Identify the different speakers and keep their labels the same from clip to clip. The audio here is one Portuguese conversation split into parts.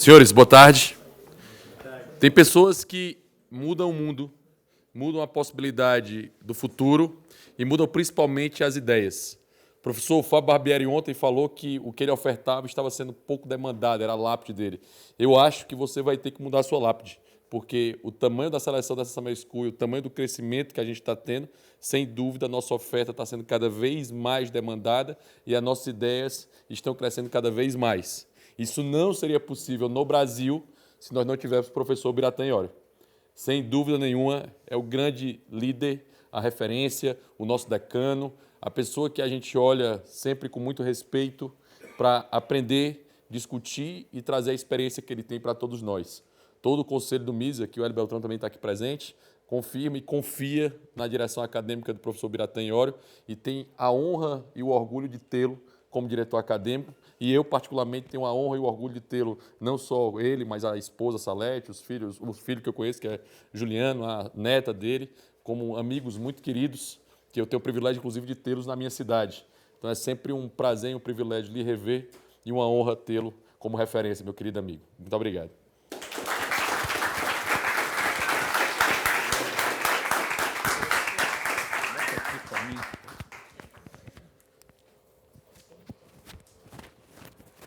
Speaker 1: Senhores, boa tarde. Tem pessoas que mudam o mundo, mudam a possibilidade do futuro e mudam principalmente as ideias. O professor Fábio Barbieri ontem falou que o que ele ofertava estava sendo pouco demandado, era a lápide dele. Eu acho que você vai ter que mudar a sua lápide, porque o tamanho da seleção dessa Summer School, o tamanho do crescimento que a gente está tendo, sem dúvida a nossa oferta está sendo cada vez mais demandada e as nossas ideias estão crescendo cada vez mais. Isso não seria possível no Brasil se nós não tivéssemos o professor Biratã Iório. Sem dúvida nenhuma, é o grande líder, a referência, o nosso decano, a pessoa que a gente olha sempre com muito respeito para aprender, discutir e trazer a experiência que ele tem para todos nós. Todo o conselho do MISA, que o Hélio Beltrão também está aqui presente, confirma e confia na direção acadêmica do professor Biratã Iório e tem a honra e o orgulho de tê-lo como diretor acadêmico. E eu, particularmente, tenho a honra e o orgulho de tê-lo, não só ele, mas a esposa Salete, os filhos, o filho que eu conheço, que é Juliano, a neta dele, como amigos muito queridos, que eu tenho o privilégio, inclusive, de tê-los na minha cidade. Então é sempre um prazer e um privilégio lhe rever e uma honra tê-lo como referência, meu querido amigo. Muito obrigado.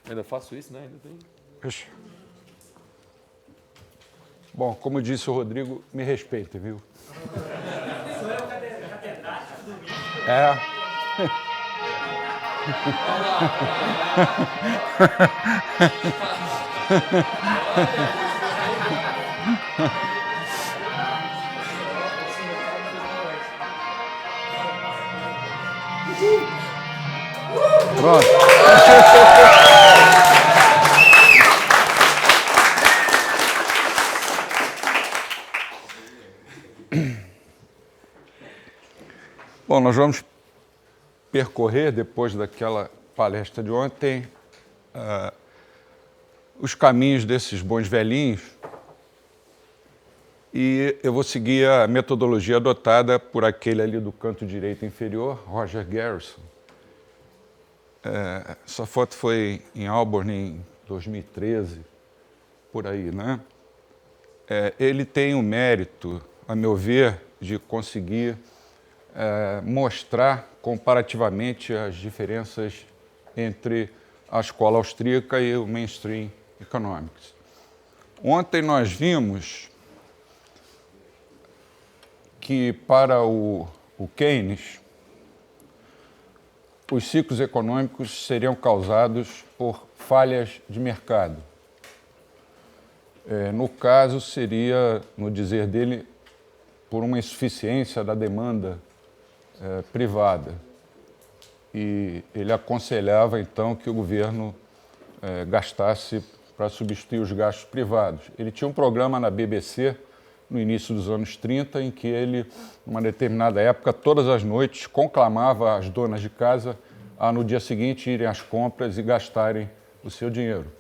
Speaker 1: Ainda faço isso, né? Ainda tem.
Speaker 2: Poxa. Bom, como disse o Rodrigo, me respeita, viu?
Speaker 3: Sou eu catedrático do MISA.
Speaker 2: É. Pronto. Bom, nós vamos percorrer, depois daquela palestra de ontem, os caminhos desses bons velhinhos e eu vou seguir a metodologia adotada por aquele ali do canto direito inferior, Roger Garrison. Essa foto foi em Auburn em 2013, por aí, né? Ele tem o mérito, a meu ver, de conseguir mostrar comparativamente as diferenças entre a escola austríaca e o mainstream economics. Ontem nós vimos que para o Keynes, os ciclos econômicos seriam causados por falhas de mercado. No caso, seria, no dizer dele, por uma insuficiência da demanda privada. E ele aconselhava, então, que o governo gastasse para substituir os gastos privados. Ele tinha um programa na BBC, no início dos anos 30, em que ele, numa determinada época, todas as noites, conclamava as donas de casa a, no dia seguinte, irem às compras e gastarem o seu dinheiro.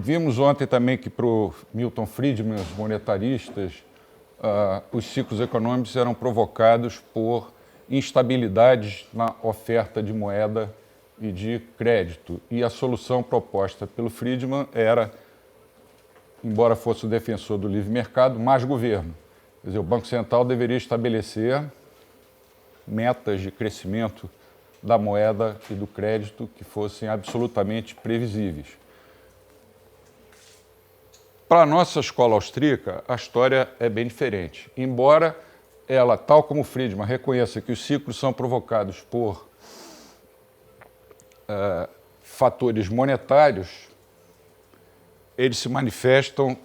Speaker 2: Vimos ontem também que, para o Milton Friedman, os monetaristas, os ciclos econômicos eram provocados por instabilidades na oferta de moeda e de crédito. E a solução proposta pelo Friedman era, embora fosse o defensor do livre mercado, mais governo. Quer dizer, o Banco Central deveria estabelecer metas de crescimento da moeda e do crédito que fossem absolutamente previsíveis. Para a nossa escola austríaca, a história é bem diferente. Embora ela, tal como Friedman, reconheça que os ciclos são provocados por fatores monetários, eles se manifestam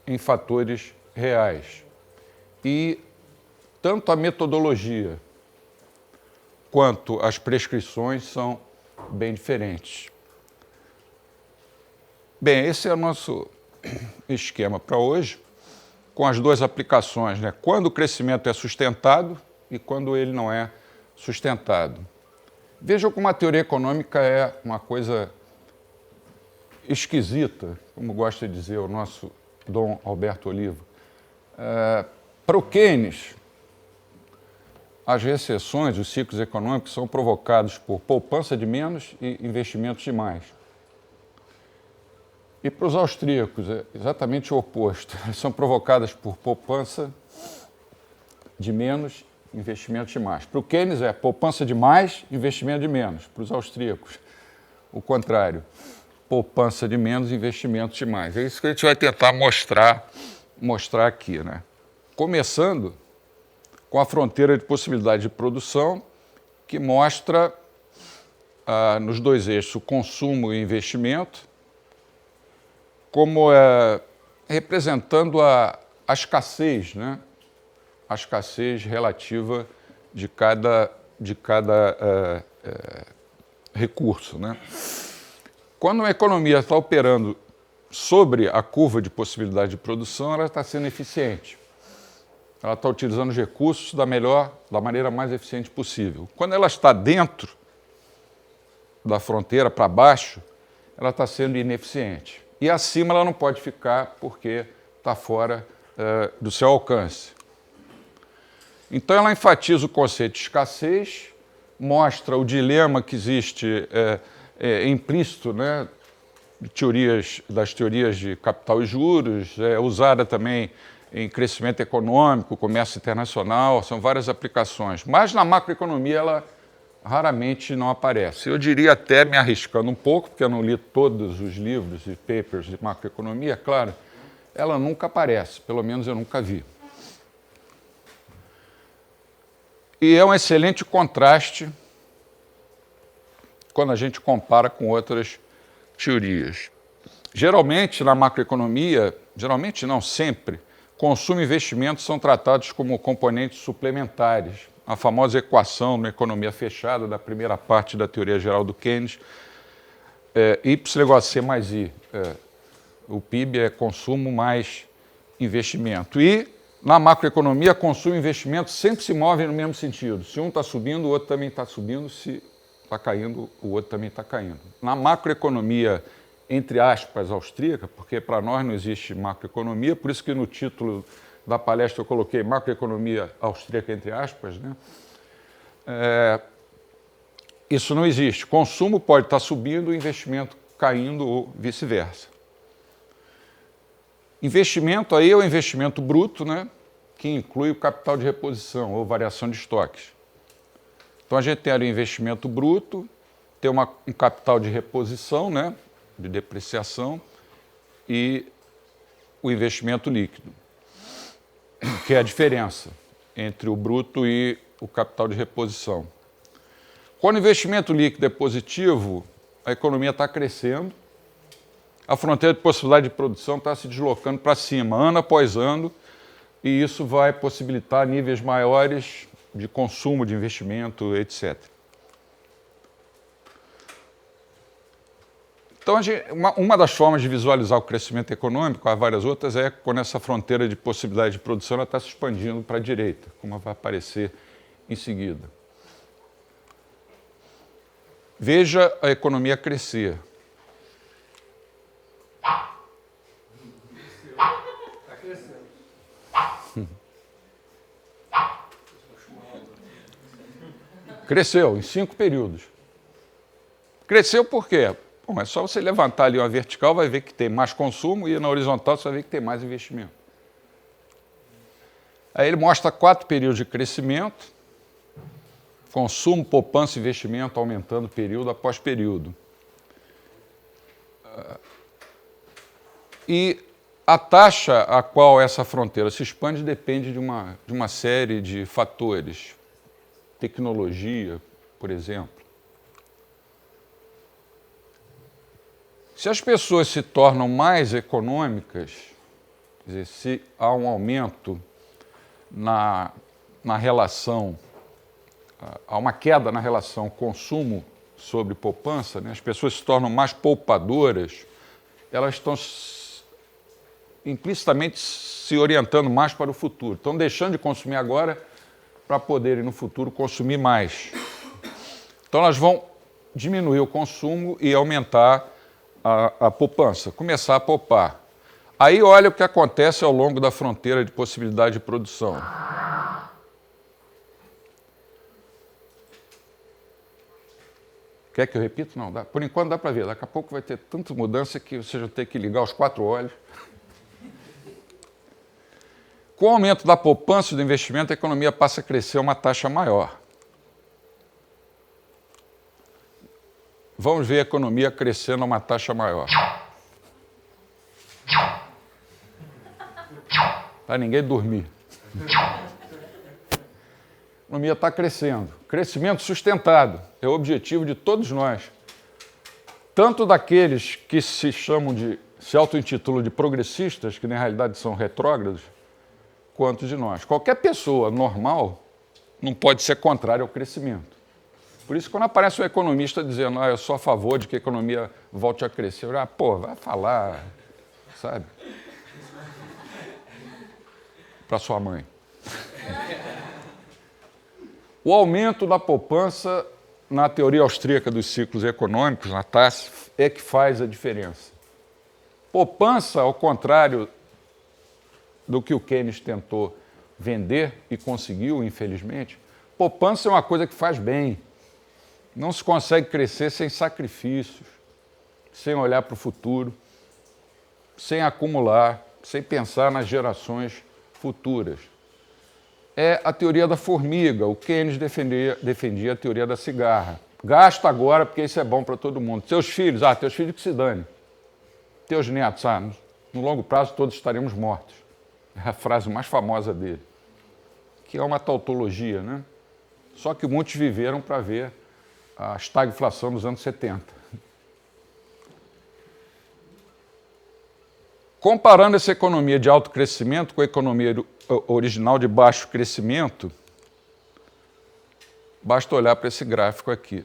Speaker 2: em fatores reais. E tanto a metodologia quanto as prescrições são bem diferentes. Bem, esse é o nosso esquema para hoje, com as duas aplicações, né? Quando o crescimento é sustentado e quando ele não é sustentado. Vejam como a teoria econômica é uma coisa esquisita, como gosta de dizer o nosso Dom Alberto Oliva. Para o Keynes, as recessões, os ciclos econômicos são provocados por poupança de menos e investimentos de mais. E para os austríacos é exatamente o oposto. Elas são provocadas por poupança de menos, investimento de mais. Para o Keynes é poupança de mais, investimento de menos. Para os austríacos, o contrário. Poupança de menos, investimento de mais. É isso que a gente vai tentar mostrar aqui, né? Começando com a fronteira de possibilidade de produção, que mostra nos dois eixos o consumo e investimento, como representando a escassez, né? A escassez relativa de cada recurso, né? Quando uma economia está operando sobre a curva de possibilidade de produção, ela está sendo eficiente. Ela está utilizando os recursos da maneira mais eficiente possível. Quando ela está dentro da fronteira, para baixo, ela está sendo ineficiente. E acima ela não pode ficar porque está fora do seu alcance. Então ela enfatiza o conceito de escassez, mostra o dilema que existe implícito, né, das teorias de capital e juros, usada também em crescimento econômico, comércio internacional, são várias aplicações. Mas na macroeconomia ela raramente não aparece. Eu diria até, me arriscando um pouco, porque eu não li todos os livros e papers de macroeconomia, claro, ela nunca aparece, pelo menos eu nunca vi. E é um excelente contraste quando a gente compara com outras teorias. Geralmente, na macroeconomia, geralmente não, sempre, consumo e investimento são tratados como componentes suplementares. A famosa equação na economia fechada da primeira parte da teoria geral do Keynes, Y igual a C mais I. O PIB é consumo mais investimento. E na macroeconomia, consumo e investimento sempre se movem no mesmo sentido. Se um está subindo, o outro também está subindo. Se está caindo, o outro também está caindo. Na macroeconomia, entre aspas, austríaca, porque para nós não existe macroeconomia, por isso que no título da palestra eu coloquei macroeconomia austríaca, entre aspas, né? Isso não existe. Consumo pode estar subindo, investimento caindo ou vice-versa. Investimento aí é o investimento bruto, né, que inclui o capital de reposição ou variação de estoques. Então a gente tem ali o investimento bruto, tem um capital de reposição, né, de depreciação, e o investimento líquido, que é a diferença entre o bruto e o capital de reposição. Quando o investimento líquido é positivo, a economia está crescendo, a fronteira de possibilidade de produção está se deslocando para cima, ano após ano, e isso vai possibilitar níveis maiores de consumo, de investimento, etc. Então, uma das formas de visualizar o crescimento econômico, há várias outras, é quando essa fronteira de possibilidade de produção está se expandindo para a direita, como vai aparecer em seguida. Veja a economia crescer. Cresceu em 5 períodos. Cresceu por quê? Bom, é só você levantar ali uma vertical, vai ver que tem mais consumo, e na horizontal você vai ver que tem mais investimento. Aí ele mostra 4 períodos de crescimento, consumo, poupança e investimento aumentando período após período. E a taxa a qual essa fronteira se expande depende de uma série de fatores. Tecnologia, por exemplo. Se as pessoas se tornam mais econômicas, quer dizer, se há um aumento na relação, há uma queda na relação consumo sobre poupança, né? As pessoas se tornam mais poupadoras, elas estão implicitamente se orientando mais para o futuro. Estão deixando de consumir agora para poderem, no futuro, consumir mais. Então, elas vão diminuir o consumo e aumentar a poupança, começar a poupar. Aí, olha o que acontece ao longo da fronteira de possibilidade de produção. Quer que eu repita? Não, dá. Por enquanto dá para ver. Daqui a pouco vai ter tanta mudança que você já tem que ligar os 4 olhos. Com o aumento da poupança do investimento, a economia passa a crescer a uma taxa maior. Vamos ver a economia crescendo a uma taxa maior. Para ninguém dormir. A economia está crescendo. Crescimento sustentado é o objetivo de todos nós. Tanto daqueles que se auto-intitulam de progressistas, que na realidade são retrógrados, quanto de nós. Qualquer pessoa normal não pode ser contrária ao crescimento. Por isso, quando aparece um economista dizendo eu sou a favor de que a economia volte a crescer, eu pô, vai falar, sabe? Para sua mãe. O aumento da poupança na teoria austríaca dos ciclos econômicos, na TASS, é que faz a diferença. Poupança, ao contrário do que o Keynes tentou vender e conseguiu, infelizmente, poupança é uma coisa que faz bem. Não se consegue crescer sem sacrifícios, sem olhar para o futuro, sem acumular, sem pensar nas gerações futuras. É a teoria da formiga. O Keynes defendia a teoria da cigarra. Gasta agora porque isso é bom para todo mundo. Teus filhos que se dane. Teus netos, no longo prazo todos estaremos mortos. É a frase mais famosa dele. Que é uma tautologia, né? Só que muitos viveram para ver a estagflação dos anos 70. Comparando essa economia de alto crescimento com a economia original de baixo crescimento, basta olhar para esse gráfico aqui.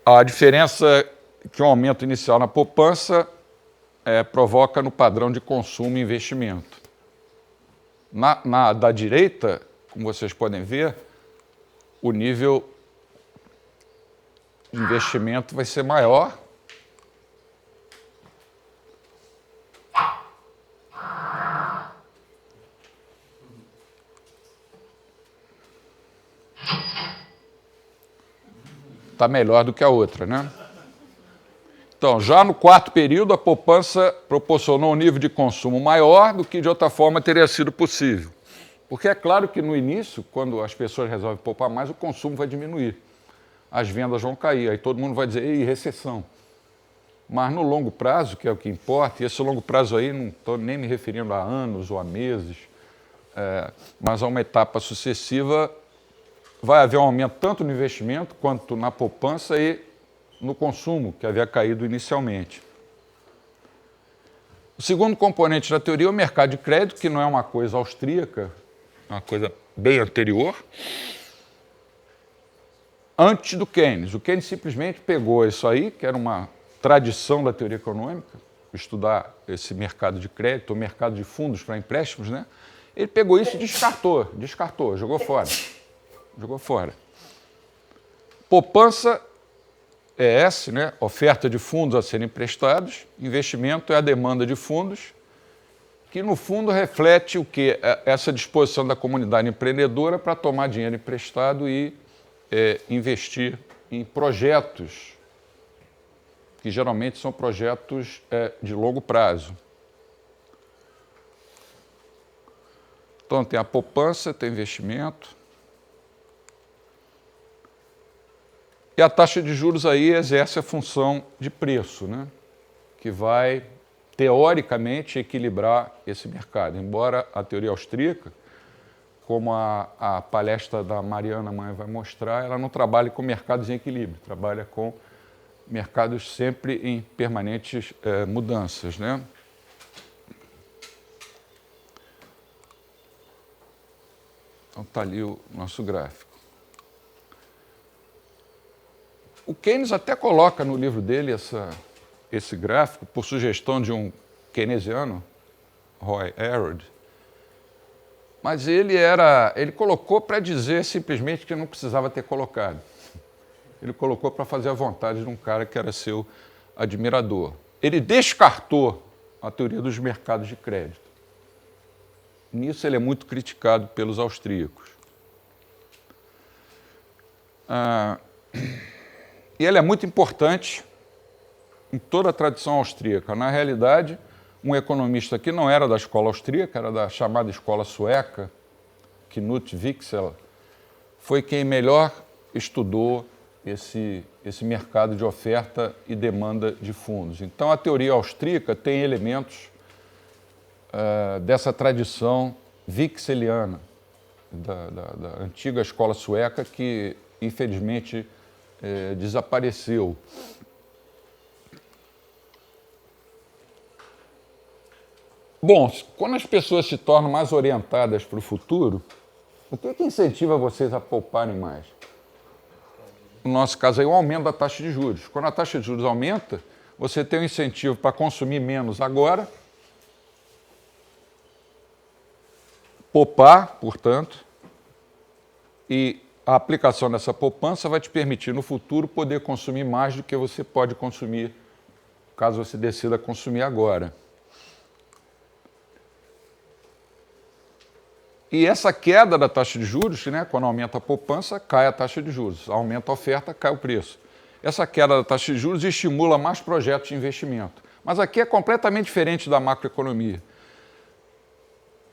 Speaker 2: A diferença que o aumento inicial na poupança provoca no padrão de consumo e investimento. Da direita, como vocês podem ver, o nível de investimento vai ser maior. Está melhor do que a outra, né? Então, já no quarto período, a poupança proporcionou um nível de consumo maior do que de outra forma teria sido possível. Porque é claro que no início, quando as pessoas resolvem poupar mais, o consumo vai diminuir. As vendas vão cair, aí todo mundo vai dizer, ei, recessão. Mas no longo prazo, que é o que importa, e esse longo prazo aí não estou nem me referindo a anos ou a meses, mas a uma etapa sucessiva, vai haver um aumento tanto no investimento quanto na poupança e no consumo, que havia caído inicialmente. O segundo componente da teoria é o mercado de crédito, que não é uma coisa austríaca, é uma coisa bem anterior, antes do Keynes. O Keynes simplesmente pegou isso aí, que era uma tradição da teoria econômica, estudar esse mercado de crédito, o mercado de fundos para empréstimos, né? Ele pegou isso e descartou, jogou fora. Poupança é S, né? Oferta de fundos a serem emprestados, investimento é a demanda de fundos, que no fundo reflete o quê? Essa disposição da comunidade empreendedora para tomar dinheiro emprestado e investir em projetos, que geralmente são projetos de longo prazo. Então tem a poupança, tem investimento. E a taxa de juros aí exerce a função de preço, né? Que vai, teoricamente, equilibrar esse mercado. Embora a teoria austríaca, como a palestra da Mariana amanhã vai mostrar, ela não trabalha com mercados em equilíbrio, trabalha com mercados sempre em permanentes mudanças, né? Então está ali o nosso gráfico. O Keynes até coloca no livro dele esse gráfico, por sugestão de um keynesiano, Roy Harrod, mas ele colocou para dizer simplesmente que não precisava ter colocado. Ele colocou para fazer a vontade de um cara que era seu admirador. Ele descartou a teoria dos mercados de crédito. Nisso ele é muito criticado pelos austríacos. E ele é muito importante em toda a tradição austríaca. Na realidade, um economista que não era da escola austríaca, era da chamada escola sueca, Knut Wicksell, foi quem melhor estudou esse mercado de oferta e demanda de fundos. Então, a teoria austríaca tem elementos dessa tradição wickseliana, da antiga escola sueca, que, infelizmente, desapareceu. Bom, quando as pessoas se tornam mais orientadas para o futuro, o que incentiva vocês a pouparem mais? No nosso caso aí, o aumento da taxa de juros. Quando a taxa de juros aumenta, você tem um incentivo para consumir menos agora, poupar, portanto, e a aplicação dessa poupança vai te permitir no futuro poder consumir mais do que você pode consumir, caso você decida consumir agora. E essa queda da taxa de juros, né, quando aumenta a poupança, cai a taxa de juros. Aumenta a oferta, cai o preço. Essa queda da taxa de juros estimula mais projetos de investimento. Mas aqui é completamente diferente da macroeconomia.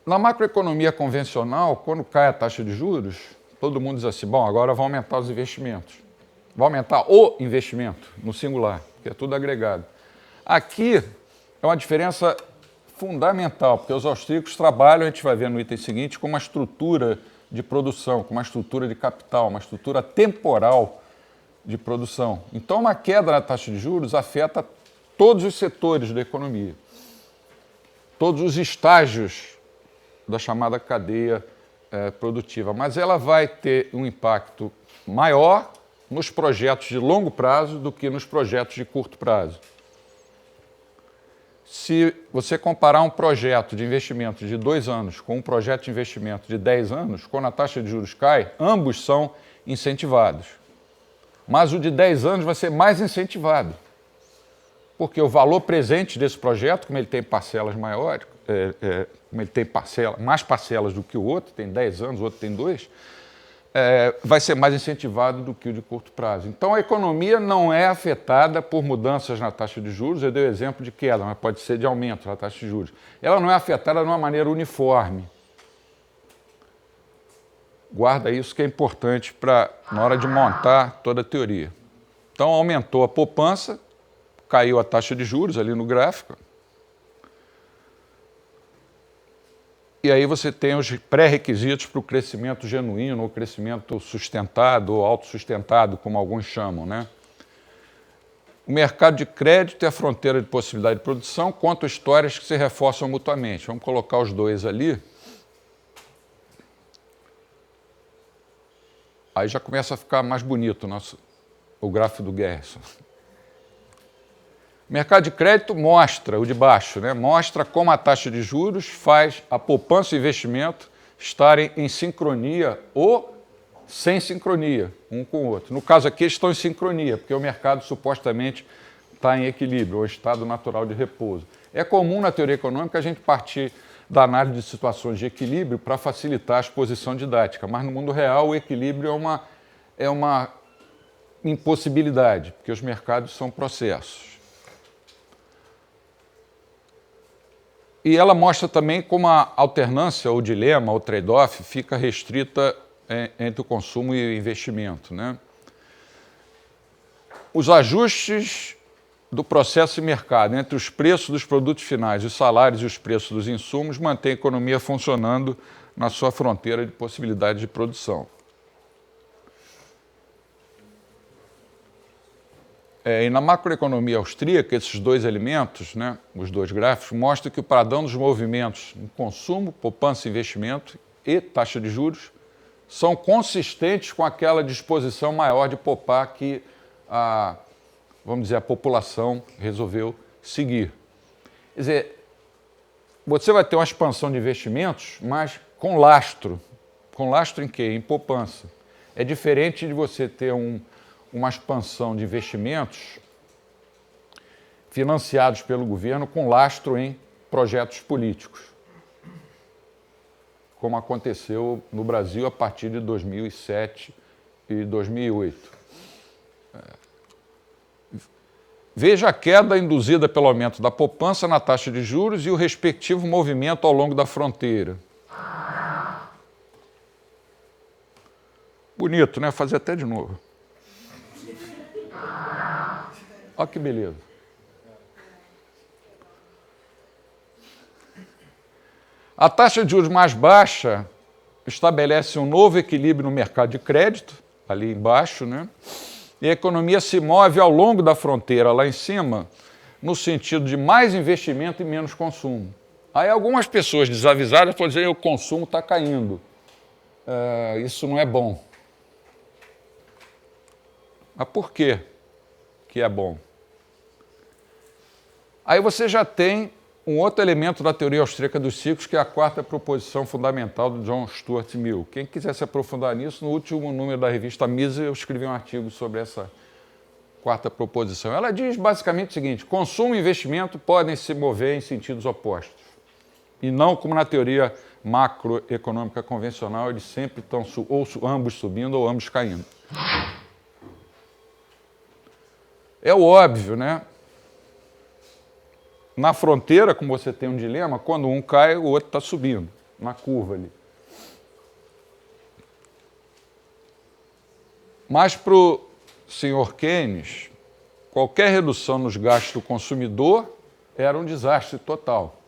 Speaker 2: Na macroeconomia convencional, quando cai a taxa de juros, todo mundo diz assim, bom, agora vai aumentar os investimentos. Vai aumentar o investimento, no singular, que é tudo agregado. Aqui é uma diferença fundamental, porque os austríacos trabalham, a gente vai ver no item seguinte, com uma estrutura de produção, com uma estrutura de capital, uma estrutura temporal de produção. Então, uma queda na taxa de juros afeta todos os setores da economia, todos os estágios da chamada cadeia produtiva, mas ela vai ter um impacto maior nos projetos de longo prazo do que nos projetos de curto prazo. Se você comparar um projeto de investimento de 2 anos com um projeto de investimento de 10 anos, quando a taxa de juros cai, ambos são incentivados. Mas o de 10 anos vai ser mais incentivado, porque o valor presente desse projeto, como ele tem parcelas maiores, como ele tem mais parcelas do que o outro, tem 10 anos, o outro tem 2, vai ser mais incentivado do que o de curto prazo. Então, a economia não é afetada por mudanças na taxa de juros. Eu dei o exemplo de queda, mas pode ser de aumento na taxa de juros. Ela não é afetada de uma maneira uniforme. Guarda isso que é importante na hora de montar toda a teoria. Então, aumentou a poupança, caiu a taxa de juros ali no gráfico. E aí você tem os pré-requisitos para o crescimento genuíno, ou crescimento sustentado, ou autossustentado, como alguns chamam, né? O mercado de crédito é a fronteira de possibilidade de produção, conta histórias que se reforçam mutuamente. Vamos colocar os dois ali. Aí já começa a ficar mais bonito o gráfico do Gerson. O mercado de crédito mostra, o de baixo, né? Mostra como a taxa de juros faz a poupança e o investimento estarem em sincronia ou sem sincronia, um com o outro. No caso aqui, estão em sincronia, porque o mercado supostamente está em equilíbrio, ou estado natural de repouso. É comum na teoria econômica a gente partir da análise de situações de equilíbrio para facilitar a exposição didática, mas no mundo real o equilíbrio é uma impossibilidade, porque os mercados são processos. E ela mostra também como a alternância, ou dilema, ou trade-off, fica restrita entre o consumo e o investimento, né? Os ajustes do processo de mercado entre os preços dos produtos finais, os salários e os preços dos insumos mantém a economia funcionando na sua fronteira de possibilidade de produção. E na macroeconomia austríaca, esses dois elementos, né, os dois gráficos, mostram que o padrão dos movimentos em consumo, poupança e investimento e taxa de juros são consistentes com aquela disposição maior de poupar que vamos dizer, a população resolveu seguir. Quer dizer, você vai ter uma expansão de investimentos, mas com lastro. Com lastro em quê? Em poupança. É diferente de você ter uma expansão de investimentos financiados pelo governo com lastro em projetos políticos, como aconteceu no Brasil a partir de 2007 e 2008. Veja a queda induzida pelo aumento da poupança na taxa de juros e o respectivo movimento ao longo da fronteira. Bonito, né? Vou fazer até de novo. Olha que beleza. A taxa de juros mais baixa estabelece um novo equilíbrio no mercado de crédito, ali embaixo, né? E a economia se move ao longo da fronteira, lá em cima, no sentido de mais investimento e menos consumo. Aí algumas pessoas desavisadas podem dizer que o consumo está caindo. Isso não é bom. Mas por quê que é bom? Aí você já tem um outro elemento da teoria austríaca dos ciclos, que é a quarta proposição fundamental do John Stuart Mill. Quem quiser se aprofundar nisso, no último número da revista Mises, eu escrevi um artigo sobre essa quarta proposição. Ela diz basicamente o seguinte: consumo e investimento podem se mover em sentidos opostos. E não como na teoria macroeconômica convencional, eles sempre estão ou ambos subindo ou ambos caindo. É o óbvio, né? Na fronteira, como você tem um dilema, quando um cai, o outro está subindo, na curva ali. Mas para o senhor Keynes, qualquer redução nos gastos do consumidor era um desastre total.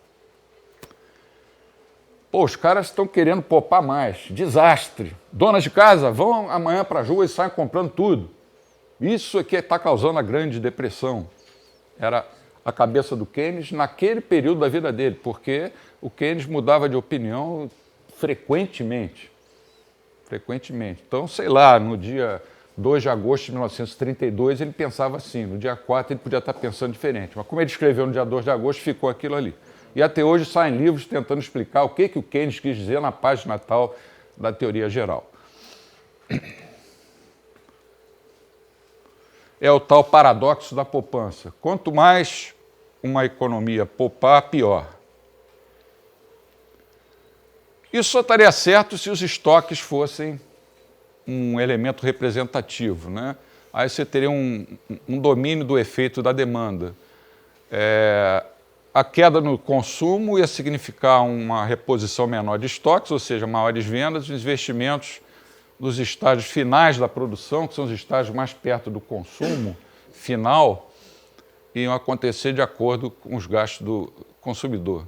Speaker 2: Pô, os caras estão querendo poupar mais. Desastre. Donas de casa, vão amanhã para as ruas e saem comprando tudo. Isso aqui está causando a grande depressão. Era a cabeça do Keynes naquele período da vida dele, porque o Keynes mudava de opinião frequentemente. Então, sei lá, no dia 2 de agosto de 1932 ele pensava assim, no dia 4 ele podia estar pensando diferente, mas como ele escreveu no dia 2 de agosto, ficou aquilo ali. E até hoje saem livros tentando explicar o que o Keynes quis dizer na página tal da teoria geral. É o tal paradoxo da poupança. Quanto mais uma economia poupar, pior. Isso só estaria certo se os estoques fossem um elemento representativo, né? Aí você teria um domínio do efeito da demanda. A queda no consumo ia significar uma reposição menor de estoques, ou seja, maiores vendas, os investimentos nos estágios finais da produção, que são os estágios mais perto do consumo final, iam acontecer de acordo com os gastos do consumidor.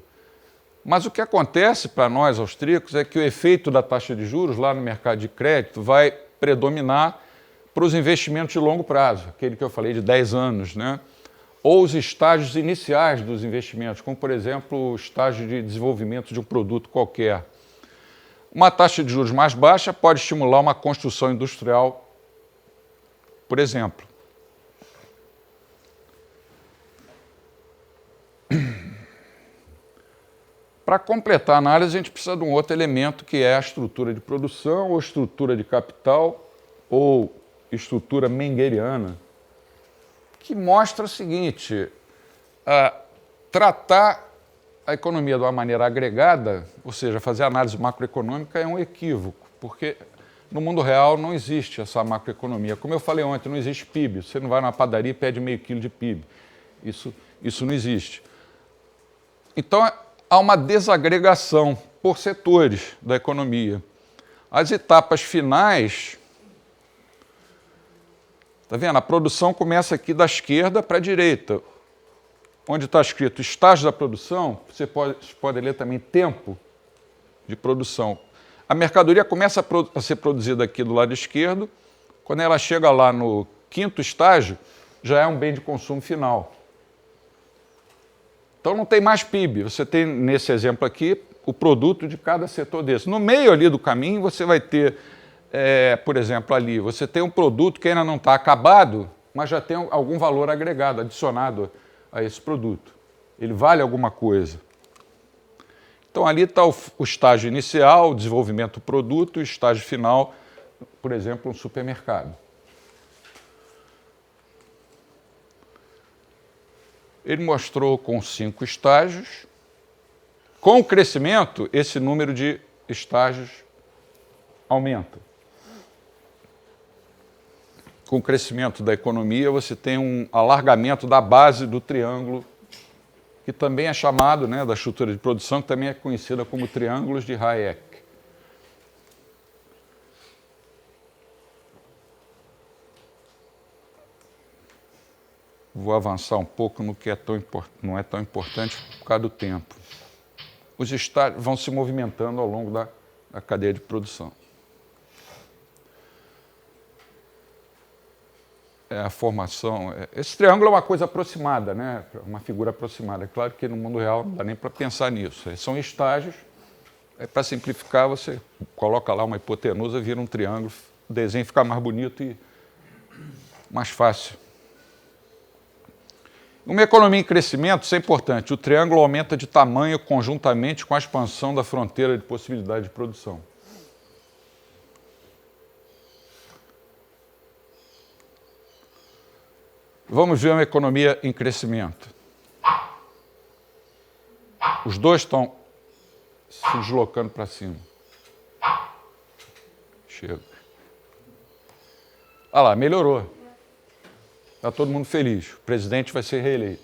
Speaker 2: Mas o que acontece para nós austríacos é que o efeito da taxa de juros lá no mercado de crédito vai predominar para os investimentos de longo prazo, aquele que eu falei de 10 anos, né? Ou os estágios iniciais dos investimentos, como, por exemplo, o estágio de desenvolvimento de um produto qualquer. Uma taxa de juros mais baixa pode estimular uma construção industrial, por exemplo. Para completar a análise, a gente precisa de um outro elemento, que é a estrutura de produção, ou estrutura de capital, ou estrutura mengeriana, que mostra o seguinte: tratar a economia de uma maneira agregada, ou seja, fazer análise macroeconômica, é um equívoco, porque no mundo real não existe essa macroeconomia. Como eu falei ontem, não existe PIB. Você não vai na padaria e pede meio quilo de PIB. Isso não existe. Então, há uma desagregação por setores da economia. As etapas finais, está vendo? A produção começa aqui da esquerda para a direita. Onde está escrito estágio da produção, você pode ler também tempo de produção. A mercadoria começa a ser produzida aqui do lado esquerdo, quando ela chega lá no quinto estágio, já é um bem de consumo final. Então não tem mais PIB, você tem nesse exemplo aqui o produto de cada setor desse. No meio ali do caminho você vai ter, por exemplo, ali, você tem um produto que ainda não está acabado, mas já tem algum valor agregado, adicionado a esse produto. Ele vale alguma coisa. Então ali está o estágio inicial, o desenvolvimento do produto, e o estágio final, por exemplo, um supermercado. Ele mostrou com 5 estágios. Com o crescimento, esse número de estágios aumenta. com o crescimento da economia, você tem um alargamento da base do triângulo, que também é chamado, né, da estrutura de produção, que também é conhecida como triângulos de Hayek. Vou avançar um pouco no que não é tão importante por causa do tempo. Os estágios vão se movimentando ao longo da cadeia de produção. A formação. Esse triângulo é uma coisa aproximada, né? Uma figura aproximada. É claro que no mundo real não dá nem para pensar nisso. São estágios. Para simplificar, você coloca lá uma hipotenusa, vira um triângulo, o desenho fica mais bonito e mais fácil. Uma economia em crescimento, isso é importante. O triângulo aumenta de tamanho conjuntamente com a expansão da fronteira de possibilidade de produção. Vamos ver uma economia em crescimento. Os dois estão se deslocando para cima. Chega. Olha lá, melhorou. Está todo mundo feliz. O presidente vai ser reeleito.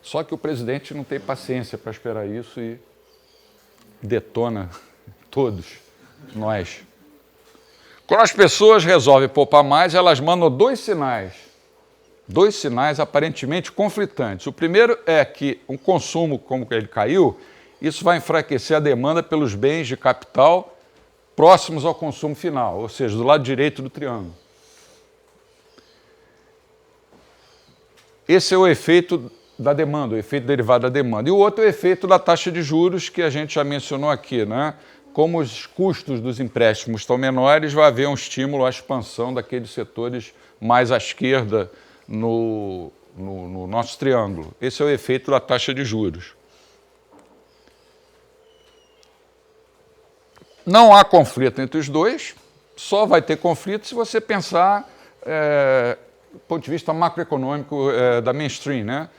Speaker 2: Só que o presidente não tem paciência para esperar isso e detona todos nós. Quando as pessoas resolvem poupar mais, elas mandam dois sinais aparentemente conflitantes. O primeiro é que o consumo, como ele caiu, isso vai enfraquecer a demanda pelos bens de capital próximos ao consumo final, ou seja, do lado direito do triângulo. Esse é o efeito da demanda, o efeito derivado da demanda. E o outro é o efeito da taxa de juros, que a gente já mencionou aqui, né? Como os custos dos empréstimos estão menores, vai haver um estímulo à expansão daqueles setores mais à esquerda no nosso triângulo. Esse é o efeito da taxa de juros. Não há conflito entre os dois, só vai ter conflito se você pensar do ponto de vista macroeconômico da mainstream, né?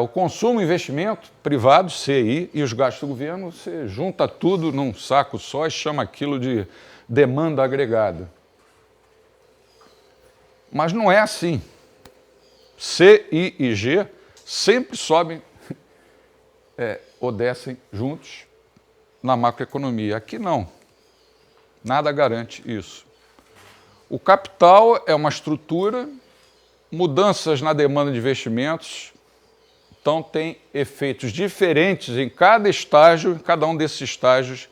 Speaker 2: O consumo e investimento privado, CI, e os gastos do governo, você junta tudo num saco só e chama aquilo de demanda agregada. Mas não é assim. C, I e G sempre sobem ou descem juntos na macroeconomia. Aqui não. Nada garante isso. O capital é uma estrutura, mudanças na demanda de investimentos, então tem efeitos diferentes em cada estágio, em cada um desses estágios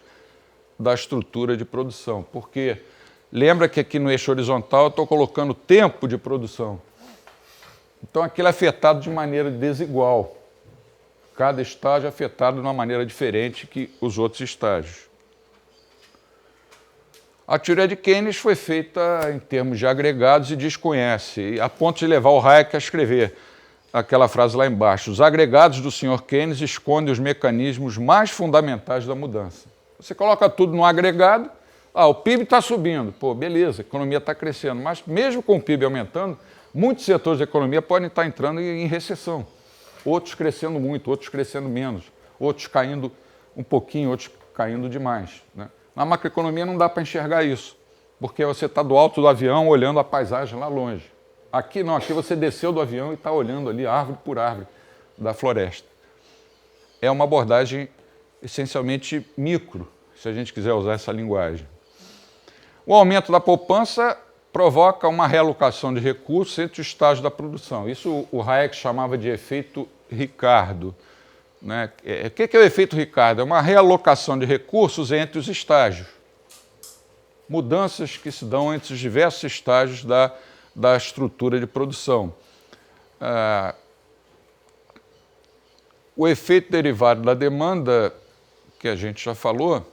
Speaker 2: da estrutura de produção. Porque lembra que aqui no eixo horizontal eu estou colocando tempo de produção. Então aquilo é afetado de maneira desigual. Cada estágio é afetado de uma maneira diferente que os outros estágios. A teoria de Keynes foi feita em termos de agregados e desconhece, a ponto de levar o Hayek a escrever aquela frase lá embaixo: os agregados do Sr. Keynes escondem os mecanismos mais fundamentais da mudança. Você coloca tudo no agregado, o PIB está subindo, pô, beleza, a economia está crescendo, mas mesmo com o PIB aumentando, muitos setores da economia podem estar entrando em recessão. Outros crescendo muito, outros crescendo menos, outros caindo um pouquinho, outros caindo demais, né? Na macroeconomia não dá para enxergar isso, porque você está do alto do avião olhando a paisagem lá longe. Aqui não, aqui você desceu do avião e está olhando ali árvore por árvore da floresta. É uma abordagem essencialmente micro, se a gente quiser usar essa linguagem. O aumento da poupança provoca uma realocação de recursos entre os estágios da produção. Isso o Hayek chamava de efeito Ricardo, né? O que é o efeito Ricardo? É uma realocação de recursos entre os estágios. Mudanças que se dão entre os diversos estágios da estrutura de produção. O efeito derivado da demanda, que a gente já falou,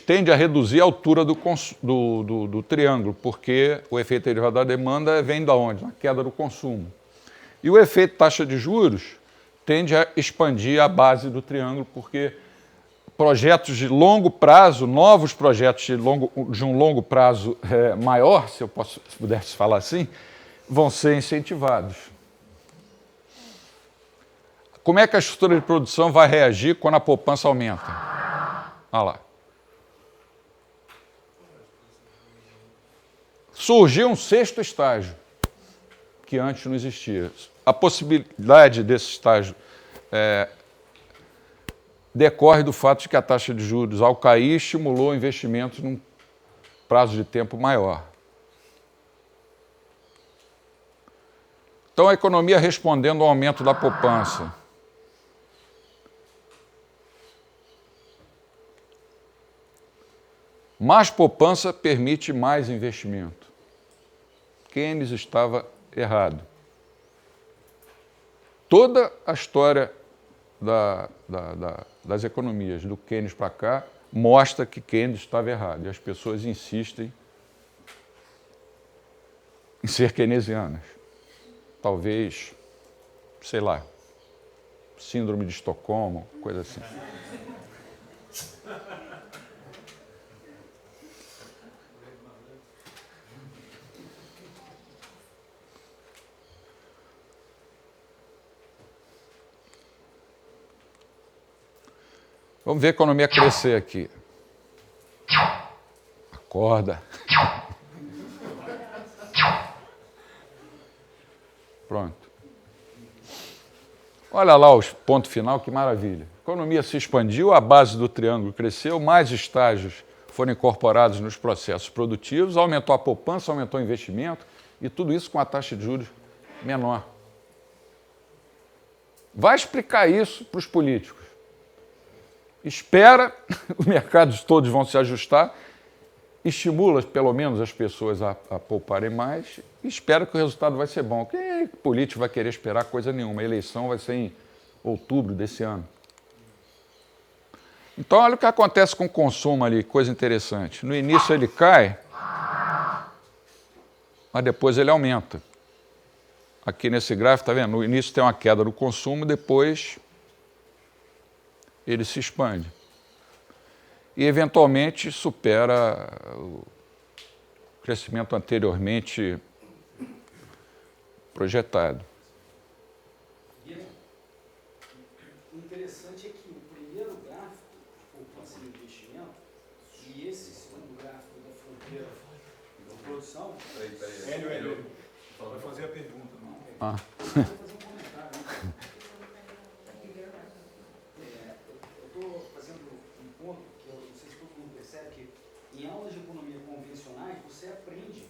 Speaker 2: tende a reduzir a altura do triângulo, porque o efeito derivado da demanda vem de onde? Na queda do consumo. E o efeito taxa de juros tende a expandir a base do triângulo, porque projetos de longo prazo, novos projetos de um longo prazo maior, se pudesse falar assim, vão ser incentivados. Como é que a estrutura de produção vai reagir quando a poupança aumenta? Olha lá. surgiu um sexto estágio, que antes não existia. A possibilidade desse estágio decorre do fato de que a taxa de juros, ao cair, estimulou investimentos num prazo de tempo maior. Então, a economia respondendo ao aumento da poupança. Mais poupança permite mais investimento. Keynes estava errado. Toda a história das economias, do Keynes para cá, mostra que Keynes estava errado. E as pessoas insistem em ser keynesianas. Talvez, sei lá, síndrome de Estocolmo, coisa assim. Vamos ver a economia crescer aqui. Acorda. Pronto. Olha lá o ponto final, que maravilha. A economia se expandiu, a base do triângulo cresceu, mais estágios foram incorporados nos processos produtivos, aumentou a poupança, aumentou o investimento, e tudo isso com a taxa de juros menor. Vai explicar isso para os políticos. Espera, os mercados todos vão se ajustar, estimula pelo menos as pessoas a pouparem mais e espera que o resultado vai ser bom. Quem político vai querer esperar coisa nenhuma? A eleição vai ser em outubro desse ano. Então, olha o que acontece com o consumo ali, coisa interessante. No início ele cai, mas depois ele aumenta. Aqui nesse gráfico, está vendo? No início tem uma queda do consumo, depois ele se expande. E, eventualmente, supera o crescimento anteriormente projetado.
Speaker 4: O interessante é que o primeiro gráfico, poupança e investimento, e esse segundo gráfico da fronteira da produção...
Speaker 5: Hélio, vai fazer a pergunta.
Speaker 2: Ah.
Speaker 4: Eu vou fazer um comentário. Eu estou fazendo um ponto que eu não sei se todo mundo percebe, que em aulas de economia convencionais você aprende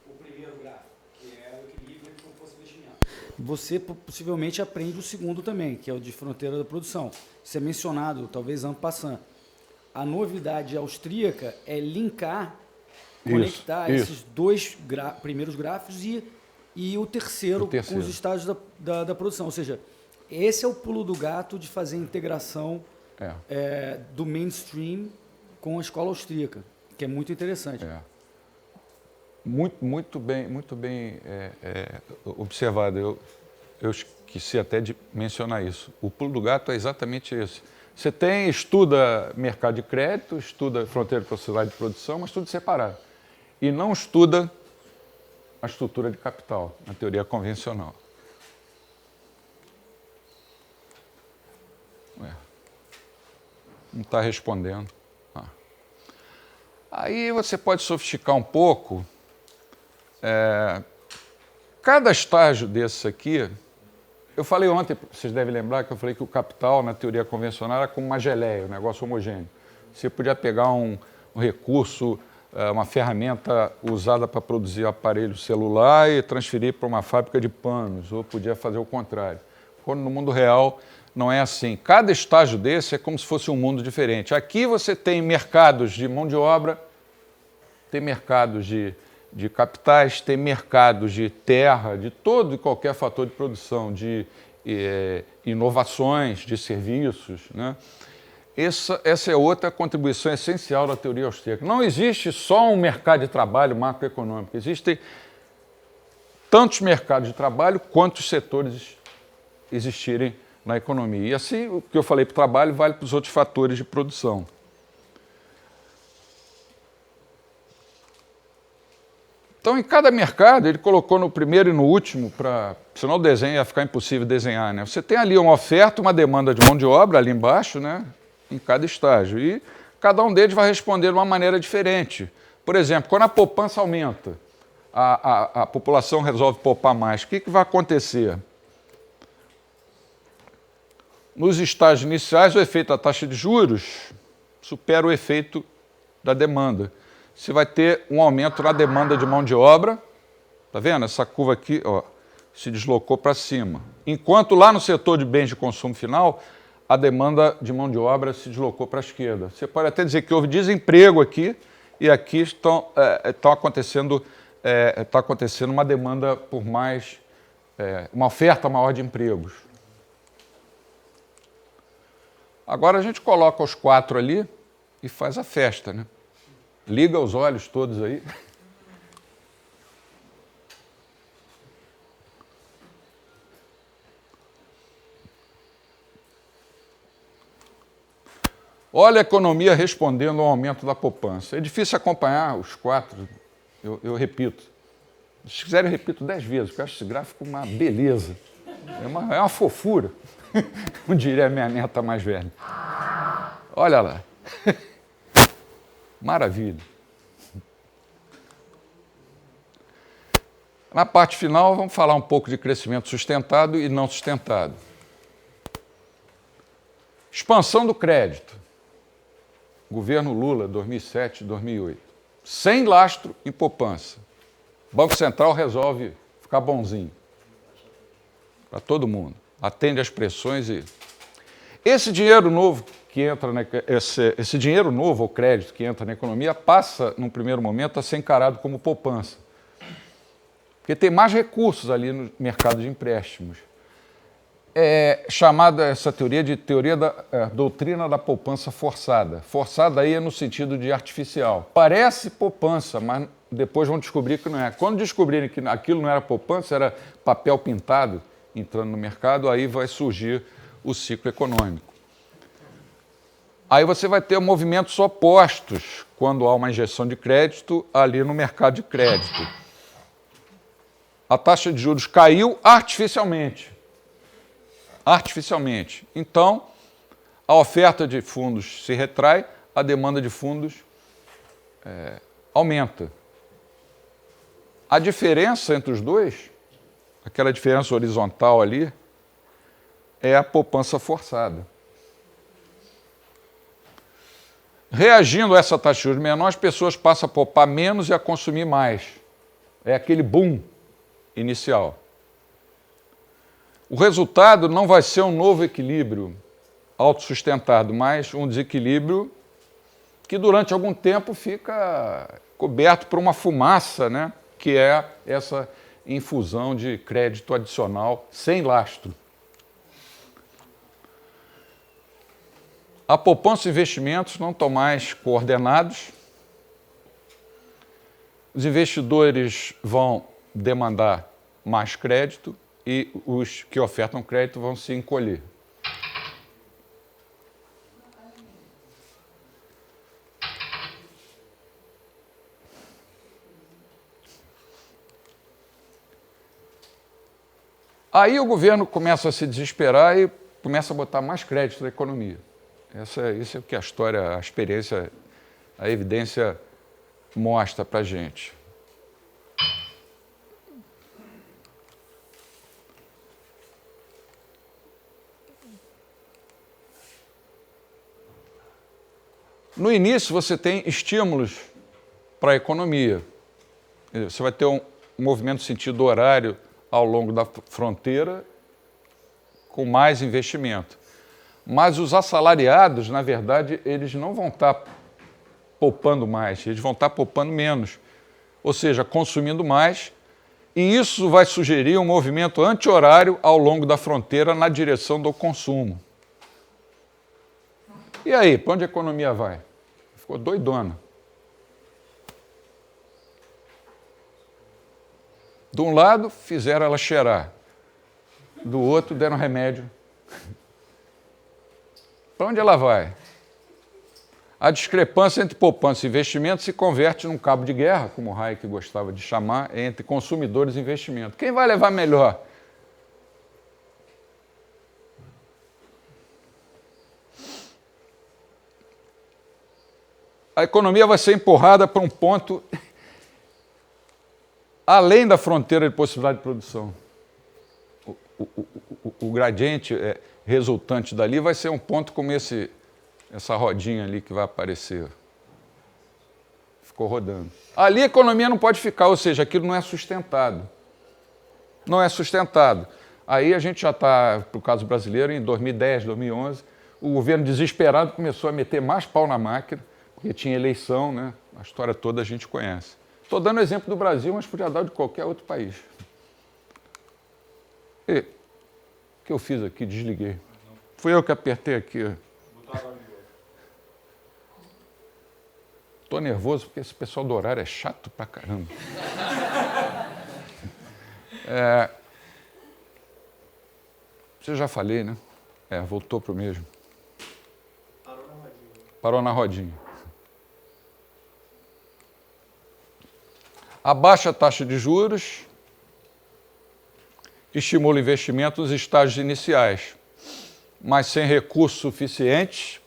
Speaker 4: o primeiro gráfico, que é o equilíbrio entre poupança e investimento. Você possivelmente aprende o segundo também, que é o de fronteira da produção. Isso é mencionado, talvez en passant. A novidade austríaca é linkar, conectar esses dois primeiros gráficos e o terceiro com os estágios da produção. Ou seja, esse é o pulo do gato de fazer a integração do mainstream com a escola austríaca, que é muito interessante.
Speaker 2: Muito bem observado. Eu esqueci até de mencionar isso. O pulo do gato é exatamente esse. Você estuda mercado de crédito, estuda fronteira de possibilidade de produção, mas tudo separado. E não estuda a estrutura de capital, na teoria convencional. Não está respondendo. Aí você pode sofisticar um pouco. Cada estágio desse aqui, eu falei ontem, vocês devem lembrar que eu falei que o capital, na teoria convencional, era como uma geleia, um negócio homogêneo. Você podia pegar um recurso, uma ferramenta usada para produzir aparelho celular e transferir para uma fábrica de panos, ou podia fazer o contrário. Quando no mundo real não é assim. Cada estágio desse é como se fosse um mundo diferente. Aqui você tem mercados de mão de obra, tem mercados de capitais, tem mercados de terra, de todo e qualquer fator de produção, de inovações, de serviços, né? Essa é outra contribuição essencial da teoria austríaca. Não existe só um mercado de trabalho macroeconômico, existem tantos mercados de trabalho quantos setores existirem na economia. E assim, o que eu falei para o trabalho vale para os outros fatores de produção. Então, em cada mercado, ele colocou no primeiro e no último, senão o desenho ia ficar impossível desenhar, né? Você tem ali uma oferta, uma demanda de mão de obra ali embaixo, né? Em cada estágio. E cada um deles vai responder de uma maneira diferente. Por exemplo, quando a poupança aumenta, a população resolve poupar mais, o que vai acontecer? Nos estágios iniciais, o efeito da taxa de juros supera o efeito da demanda. Você vai ter um aumento na demanda de mão de obra. Está vendo? Essa curva aqui, ó, se deslocou para cima. Enquanto lá no setor de bens de consumo final, a demanda de mão de obra se deslocou para a esquerda. Você pode até dizer que houve desemprego aqui, e aqui está acontecendo uma demanda por mais, uma oferta maior de empregos. Agora a gente coloca os 4 ali e faz a festa, né? Liga os olhos todos aí. Olha a economia respondendo ao aumento da poupança. É difícil acompanhar os 4, eu repito. Se quiserem, eu repito 10 vezes, porque eu acho esse gráfico uma beleza. É uma fofura, como diria a minha neta mais velha. Olha lá. Maravilha. Na parte final, vamos falar um pouco de crescimento sustentado e não sustentado. Expansão do crédito. Governo Lula, 2007, 2008. Sem lastro em poupança. Banco Central resolve ficar bonzinho. Para todo mundo. Atende às pressões e... Esse dinheiro novo que entra esse dinheiro novo, ou crédito que entra na economia, passa, num primeiro momento, a ser encarado como poupança. Porque tem mais recursos ali no mercado de empréstimos. É chamada essa teoria de teoria da doutrina da poupança forçada. Forçada aí é no sentido de artificial. Parece poupança, mas depois vão descobrir que não é. Quando descobrirem que aquilo não era poupança, era papel pintado entrando no mercado, aí vai surgir o ciclo econômico. Aí você vai ter movimentos opostos quando há uma injeção de crédito ali no mercado de crédito. A taxa de juros caiu artificialmente. Artificialmente. Então, a oferta de fundos se retrai, a demanda de fundos aumenta. A diferença entre os dois, aquela diferença horizontal ali, é a poupança forçada. Reagindo a essa taxa de juros menor, as pessoas passam a poupar menos e a consumir mais. É aquele boom inicial. O resultado não vai ser um novo equilíbrio autossustentado, mas um desequilíbrio que durante algum tempo fica coberto por uma fumaça, né? Que é essa infusão de crédito adicional sem lastro. A poupança e investimentos não estão mais coordenados. Os investidores vão demandar mais crédito e os que ofertam crédito vão se encolher. Aí o governo começa a se desesperar e começa a botar mais crédito na economia. Isso é o que a história, a experiência, a evidência mostra para a gente. No início, você tem estímulos para a economia. Você vai ter um movimento de sentido horário ao longo da fronteira com mais investimento. Mas os assalariados, na verdade, eles não vão estar poupando mais, eles vão estar poupando menos, ou seja, consumindo mais, e isso vai sugerir um movimento anti-horário ao longo da fronteira na direção do consumo. E aí, para onde a economia vai? Ficou doidona. De um lado, fizeram ela cheirar, do outro, deram remédio. Para onde ela vai? A discrepância entre poupança e investimento se converte num cabo de guerra, como o Hayek gostava de chamar, entre consumidores e investimento. Quem vai levar melhor? A economia vai ser empurrada para um ponto além da fronteira de possibilidade de produção. O gradiente resultante dali vai ser um ponto como essa rodinha ali que vai aparecer. Ficou rodando. Ali a economia não pode ficar, ou seja, aquilo não é sustentado. Não é sustentado. Aí a gente já está, no caso brasileiro, em 2010, 2011, o governo desesperado começou a meter mais pau na máquina, porque tinha eleição, né? A história toda a gente conhece. Estou dando exemplo do Brasil, mas podia dar de qualquer outro país. E, o que eu fiz aqui? Desliguei. Fui eu que apertei aqui. Estou nervoso porque esse pessoal do horário é chato pra caramba. Você já falei, né? Voltou pro mesmo. Parou na rodinha. A baixa taxa de juros estimula o investimento nos estágios iniciais, mas sem recursos suficientes,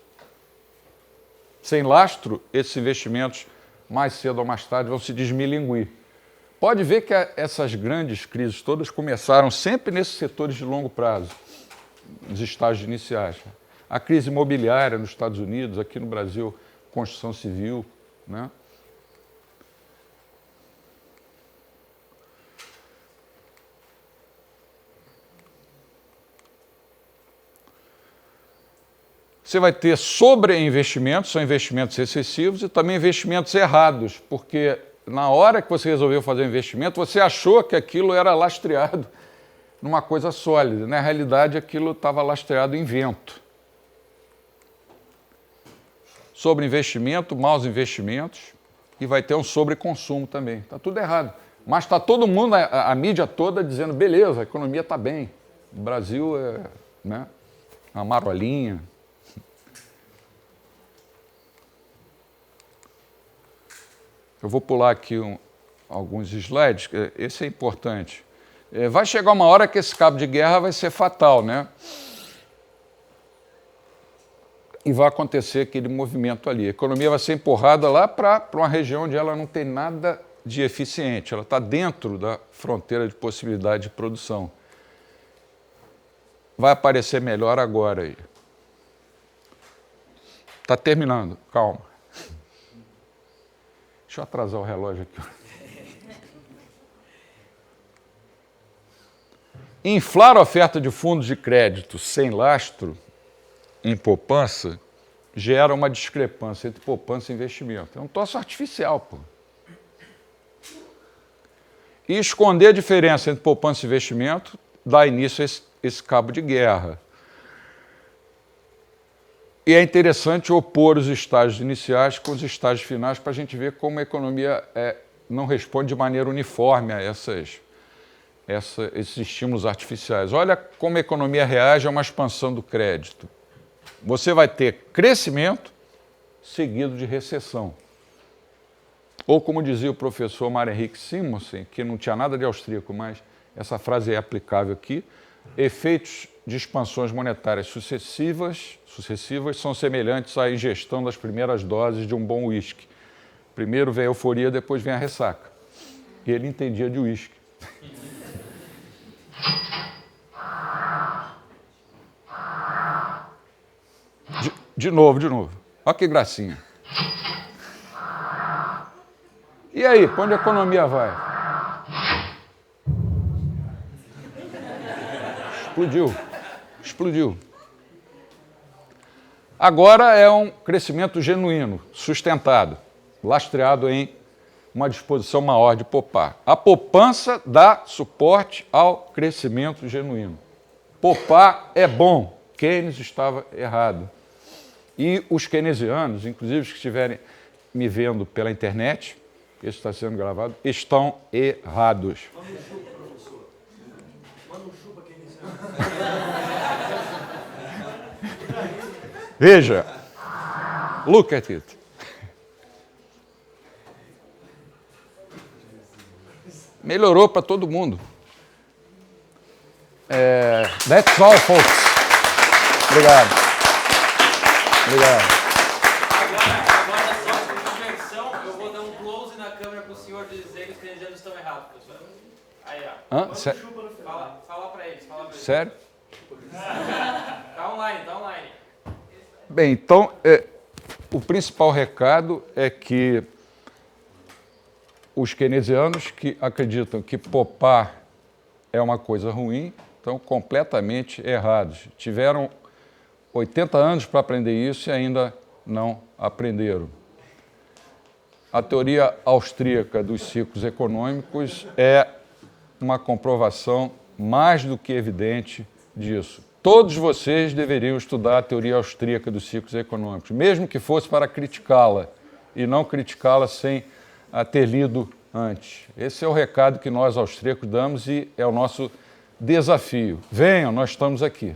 Speaker 2: sem lastro, esses investimentos, mais cedo ou mais tarde, vão se desmilinguir. Pode ver que essas grandes crises todas começaram sempre nesses setores de longo prazo, nos estágios iniciais. A crise imobiliária nos Estados Unidos, aqui no Brasil, construção civil, né? Você vai ter sobreinvestimentos, são investimentos excessivos, e também investimentos errados, porque na hora que você resolveu fazer um investimento, você achou que aquilo era lastreado numa coisa sólida. Na realidade, aquilo estava lastreado em vento. Sobreinvestimento, maus investimentos, e vai ter um sobreconsumo também. Está tudo errado. Mas está todo mundo, a mídia toda, dizendo, beleza, a economia está bem. O Brasil é, né, uma marolinha. Eu vou pular aqui alguns slides, esse é importante. Vai chegar uma hora que esse cabo de guerra vai ser fatal, né? E vai acontecer aquele movimento ali. A economia vai ser empurrada lá para uma região onde ela não tem nada de eficiente, ela está dentro da fronteira de possibilidade de produção. Vai aparecer melhor agora aí. Está terminando, calma. Deixa eu atrasar o relógio aqui. Inflar a oferta de fundos de crédito sem lastro em poupança gera uma discrepância entre poupança e investimento. É um troço artificial, pô. E esconder a diferença entre poupança e investimento dá início a esse cabo de guerra. E é interessante opor os estágios iniciais com os estágios finais para a gente ver como a economia não responde de maneira uniforme a esses estímulos artificiais. Olha como a economia reage a uma expansão do crédito. Você vai ter crescimento seguido de recessão. Ou como dizia o professor Mário Henrique Simonsen, que não tinha nada de austríaco, mas essa frase é aplicável aqui, efeitos de expansões monetárias sucessivas são semelhantes à ingestão das primeiras doses de um bom uísque. Primeiro vem a euforia, depois vem a ressaca. E ele entendia de uísque. De novo. Olha que gracinha. E aí, para onde a economia vai? Explodiu. Agora é um crescimento genuíno, sustentado, lastreado em uma disposição maior de poupar. A poupança dá suporte ao crescimento genuíno. Poupar é bom. Keynes estava errado. E os keynesianos, inclusive os que estiverem me vendo pela internet, esse está sendo gravado, estão errados.
Speaker 5: Manda um chupa, professor. Manda um chupa keynesiano.
Speaker 2: Veja. Look at it. Melhorou para todo mundo. That's all, folks. Obrigado.
Speaker 3: Agora, só por diversão, eu vou dar um close na a câmera pro senhor dizer que os keynesianos estão errados, professor. Aí, ó.
Speaker 2: Hã?
Speaker 3: Fala pra eles, fala pra eles.
Speaker 2: Sério?
Speaker 3: Tá online, tá online.
Speaker 2: Bem, então, o principal recado é que os keynesianos que acreditam que poupar é uma coisa ruim estão completamente errados. Tiveram 80 anos para aprender isso e ainda não aprenderam. A teoria austríaca dos ciclos econômicos é uma comprovação mais do que evidente disso. Todos vocês deveriam estudar a teoria austríaca dos ciclos econômicos, mesmo que fosse para criticá-la, e não criticá-la sem a ter lido antes. Esse é o recado que nós austríacos damos e é o nosso desafio. Venham, nós estamos aqui.